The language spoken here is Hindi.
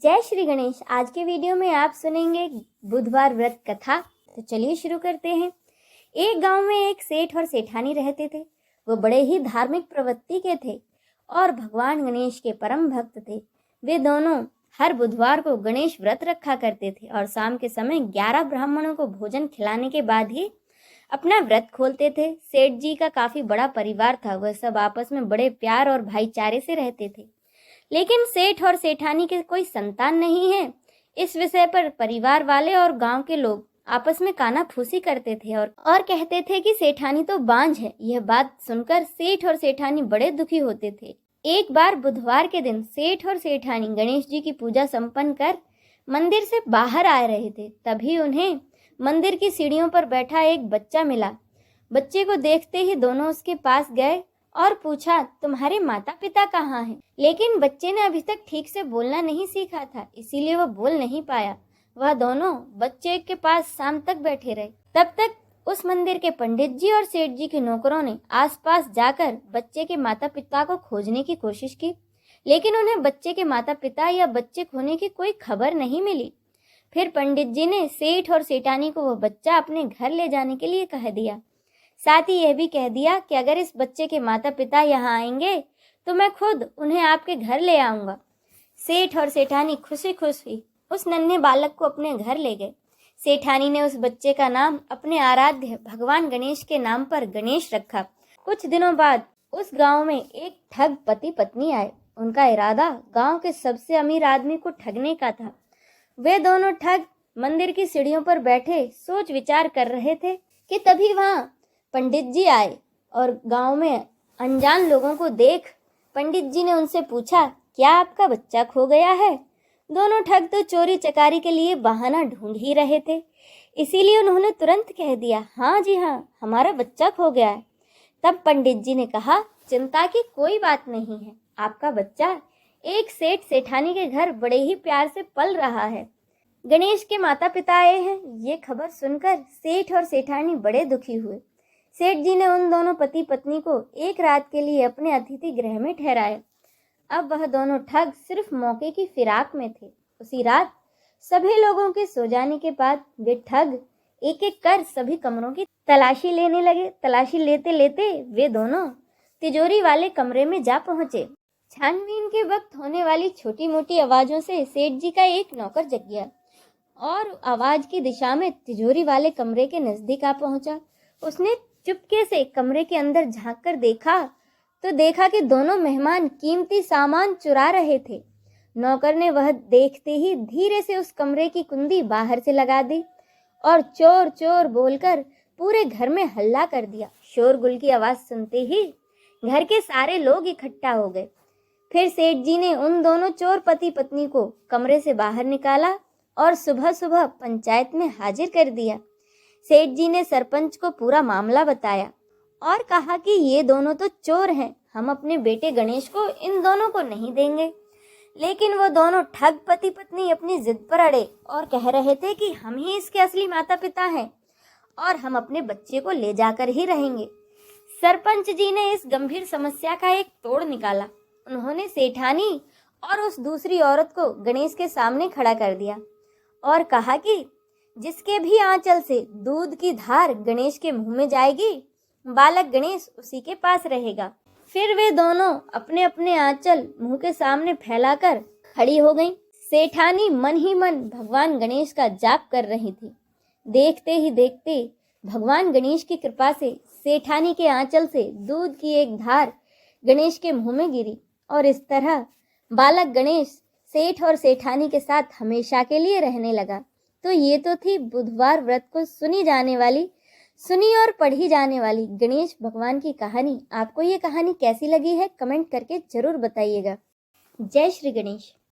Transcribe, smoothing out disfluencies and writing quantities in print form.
जय श्री गणेश। आज के वीडियो में आप सुनेंगे बुधवार व्रत कथा। तो चलिए शुरू करते हैं। एक गांव में एक सेठ और सेठानी रहते थे। वो बड़े ही धार्मिक प्रवृत्ति के थे और भगवान गणेश के परम भक्त थे। वे दोनों हर बुधवार को गणेश व्रत रखा करते थे और शाम के समय 11 ब्राह्मणों को भोजन खिलाने के बाद ही अपना व्रत खोलते थे। सेठ जी का काफी बड़ा परिवार था। वह सब आपस में बड़े प्यार और भाईचारे से रहते थे, लेकिन सेठ और सेठानी के कोई संतान नहीं है। इस विषय पर परिवार वाले और गांव के लोग आपस में कानाफूसी करते थे और कहते थे कि सेठानी तो बांझ है। यह बात सुनकर सेठ और सेठानी बड़े दुखी होते थे। एक बार बुधवार के दिन सेठ और सेठानी गणेश जी की पूजा संपन्न कर मंदिर से बाहर आ रहे थे। तभी उन्हें मंदिर की सीढ़ियों पर बैठा एक बच्चा मिला। बच्चे को देखते ही दोनों उसके पास गए और पूछा, तुम्हारे माता पिता कहाँ हैं? लेकिन बच्चे ने अभी तक ठीक से बोलना नहीं सीखा था, इसीलिए वह बोल नहीं पाया। वह दोनों बच्चे के पास शाम तक बैठे रहे। तब तक उस मंदिर के पंडित जी और सेठ जी के नौकरों ने आसपास जाकर बच्चे के माता पिता को खोजने की कोशिश की, लेकिन उन्हें बच्चे के माता पिता या बच्चे खोने की कोई खबर नहीं मिली। फिर पंडित जी ने सेठ और सेठानी को वह बच्चा अपने घर ले जाने के लिए कह दिया। साथ ही यह भी कह दिया कि अगर इस बच्चे के माता पिता यहाँ आएंगे तो मैं खुद उन्हें आपके घर ले आऊंगा। सेठ और सेठानी खुशी खुशी उस नन्हे बालक को अपने घर ले गए। सेठानी ने उस बच्चे का नाम अपने आराध्य भगवान गणेश के नाम पर गणेश रखा। कुछ दिनों बाद उस गांव में एक ठग पति पत्नी आए। उनका इरादा गांव के सबसे अमीर आदमी को ठगने का था। वे दोनों ठग मंदिर की सीढ़ियों पर बैठे सोच विचार कर रहे थे कि तभी वहां पंडित जी आए और गांव में अनजान लोगों को देख पंडित जी ने उनसे पूछा, क्या आपका बच्चा खो गया है? दोनों ठग तो चोरी चकारी के लिए बहाना ढूंढ ही रहे थे, इसीलिए उन्होंने तुरंत कह दिया, हाँ जी हाँ, हमारा बच्चा खो गया है। तब पंडित जी ने कहा, चिंता की कोई बात नहीं है, आपका बच्चा एक सेठ सेठानी के घर बड़े ही प्यार से पल रहा है। गणेश के माता पिता आए हैं। ये खबर सुनकर सेठ और सेठानी बड़े दुखी हुए। सेठ जी ने उन दोनों पति पत्नी को एक रात के लिए अपने अतिथि गृह में ठहराया। अब वह दोनों ठग सिर्फ मौके की फिराक में थे। उसी रात सभी लोगों के सो जाने के बाद वे ठग एक एक कर सभी कमरों की तलाशी लेने लगे। तलाशी लेते लेते वे दोनों तिजोरी वाले कमरे में जा पहुंचे। छानबीन के वक्त होने वाली छोटी मोटी आवाजों से सेठ जी का एक नौकर जग गया और आवाज की दिशा में तिजोरी वाले कमरे के नजदीक आ पहुंचा। उसने चुपके से कमरे के अंदर झांक कर देखा तो देखा कि दोनों मेहमान कीमती सामान चुरा रहे थे। नौकर ने वह देखते ही धीरे से उस कमरे की कुंडी बाहर से लगा दी और चोर चोर बोलकर पूरे घर में हल्ला कर दिया। शोरगुल की आवाज सुनते ही घर के सारे लोग इकट्ठा हो गए। फिर सेठ जी ने उन दोनों चोर पति पत्नी को कमरे से बाहर निकाला और सुबह सुबह पंचायत में हाजिर कर दिया। सेठ जी ने सरपंच को पूरा मामला बताया और कहा कि ये दोनों तो चोर हैं, हम अपने बेटे गणेश को इन दोनों को नहीं देंगे। लेकिन वो दोनों ठग पति पत्नी अपनी जिद पर अड़े और कह रहे थे कि हम ही इसके असली माता पिता हैं और हम अपने बच्चे को ले जाकर ही रहेंगे। सरपंच जी ने इस गंभीर समस्या का एक तोड़ निकाला। उन्होंने सेठानी और उस दूसरी औरत को गणेश के सामने खड़ा कर दिया और कहा कि जिसके भी आंचल से दूध की धार गणेश के मुंह में जाएगी, बालक गणेश उसी के पास रहेगा। फिर वे दोनों अपने अपने आंचल मुंह के सामने फैलाकर खड़ी हो गईं। सेठानी मन ही मन भगवान गणेश का जाप कर रही थी। देखते ही देखते भगवान गणेश की कृपा से सेठानी के आंचल से दूध की एक धार गणेश के मुंह में गिरी और इस तरह बालक गणेश सेठ और सेठानी के साथ हमेशा के लिए रहने लगा। तो ये तो थी बुधवार व्रत को सुनी और पढ़ी जाने वाली गणेश भगवान की कहानी। आपको ये कहानी कैसी लगी है कमेंट करके जरूर बताइएगा। जय श्री गणेश।